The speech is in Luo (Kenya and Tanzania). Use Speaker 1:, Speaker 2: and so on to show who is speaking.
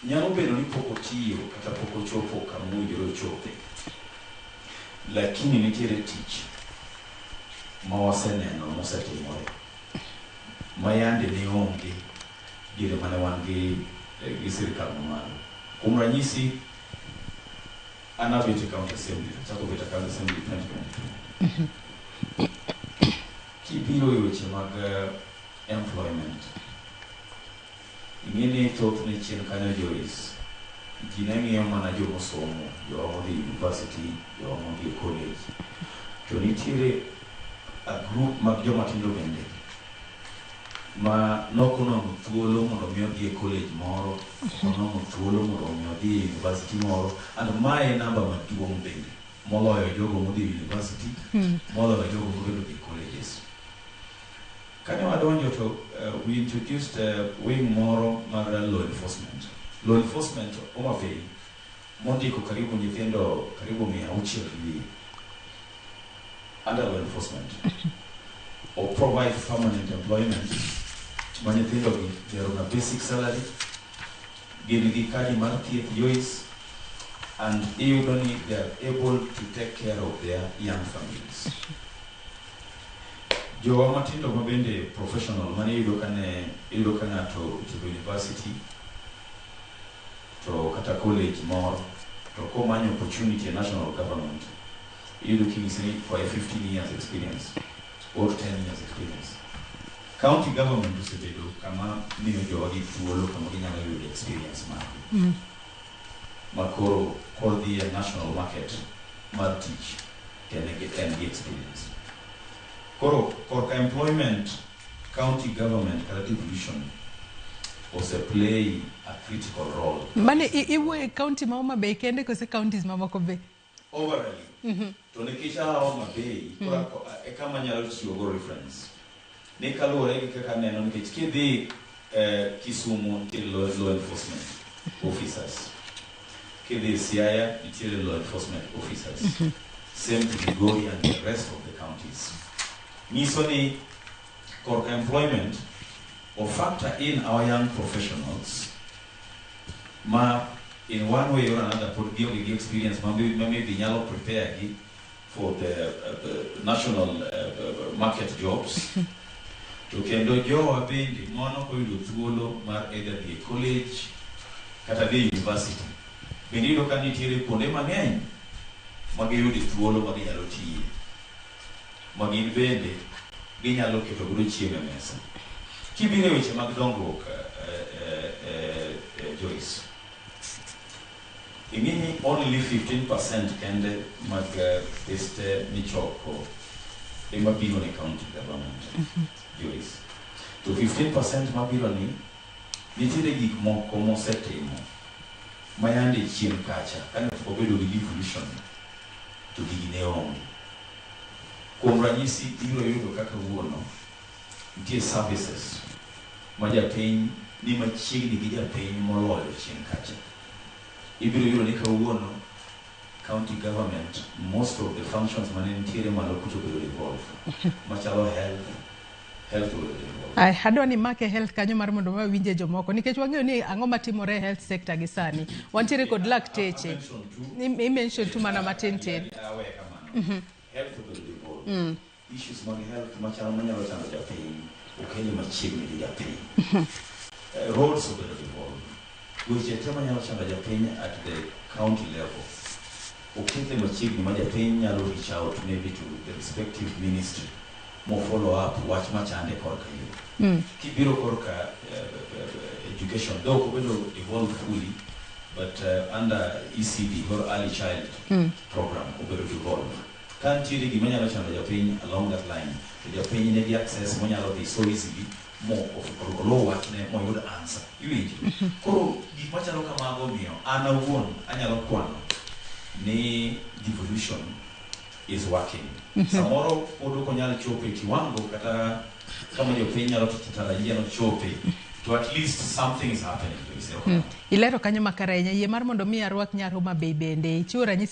Speaker 1: nyalo bedo ni pok otiyo kata pok ochopo kama owinjore ochope, lakini nitiere tich ma waseneno mosetimore ma yande ne onge diere mane wan gi sirikal mamalo. Kuom ranyisi, an abet e County Assembly, chako bet e County Assembly 2022. Kibiro e weche mag employment, ing'eni thoth ne chien kanyo Joyce, ji ne ng'iyo mana joma osomo, joma odhi university, joma odhi college. To nitiere a group mag joma tindo bende ma nokonono thuolo mondo mi odhi e college moro, okonono thuolo mondo mi odhi e university moro, and mae namba maduong' bende moloyo jogo modhi university, moloyo jogo mobedo e colleges. Kane wadonjo to we introduced wing moro mar law enforcement. Law enforcement Homa Bay mondiko karibu nyithindo karibu 600 hivi under law enforcement or provide permanent employment. Manyithindo gi they're on a basic salary, gin gi kadi mar thieth Joyce, and iyudo ni they are able to take care of their young families. Jowa matindo mabende professional mane iyudo ka ng'ato otieko university to kata college moro to komanyo opportunity in national government, iyudo kinyise ni for a 15 years experience or 10 years experience. County government osebedo kama miyo jowa gi thuolo kama ginyalo yudo experience margi. Makoro kodhi e national market mar tich and get experience. Koro korka employment, county government kata devolution also play a critical role.
Speaker 2: Mane iwe county ma Homa Bay kende kose counties mamoko be?
Speaker 1: Overall. To nikisha Homa Bay, e kama nyalo chiwo go reference. Ne kalore gi kaka neno nikech kidhi Kisumu nitiere law enforcement officers. Kidhi Siaya nitiere law enforcement officers. Same to Migori and the rest of the counties. Nisoni korka employment or factor in our young professionals ma in one way or another put give experience maybe nyalo prepare for the national market jobs. To kendo jowa bende mono ko yudo thuolo mar either the college kata the university. Bende yudo ka nitiere kuonde mang'eny ma giyudo thuolo ma ginyalo tiye. Magin bende ginyalo keto godo chiemo e mesa. Kibiro e weche mag dongruok Joyce, ing'eni only 15% kende mag peste michoko ema biro ne county government. Joyce, to 15% mabiro ni nitiere gik moko mosetimo ma yande chien kacha kane obedo gi devolution to gigi ne onge. Kuom ranyisi, ibiro yudo kaka wuono nitie services ma japiny ni machiegni gi japiny moloyo chien kacha. Ibiro yudo ni kawuono county government, most of the functions mane nitiere malo kucho bedo involved. Machalo health will involved.
Speaker 2: Adwa ni make health kanyo mar mondo ma winje jomoko nikech wang'eyo ni ang'o matimore health sector gi sani. Wantiere kod lakteche. I mention tu mana matin.
Speaker 1: Health will involved. Issues mag health machalo manyalo chando japiny, okele machiegni gi japiny. Roads will be involved. Weche te manyalo chando japiny at the county level. Okele machiegni ma japiny nyalo reach out maybe to the respective ministry. More follow up, watch machande korka hiyo. Kibiro korka education, though kubedo evolved fully, but under ECD or early child program kubedo evolved. Can't you give me a japiny along that line? The japiny need access when you be so easily more of low what more good answer. You read. Koro give much a look amago mio, ana won, anyalo kwano. Ni devolution is working. Samoro podo konyal chope kiwango kata kama japiny nyalo tutarajia no chope. To at least something is happening to yourself.
Speaker 2: Ilero kanyo makarenya ye mar mondo mi arwak nyar Homa Bay bende. Chiwo ranyisi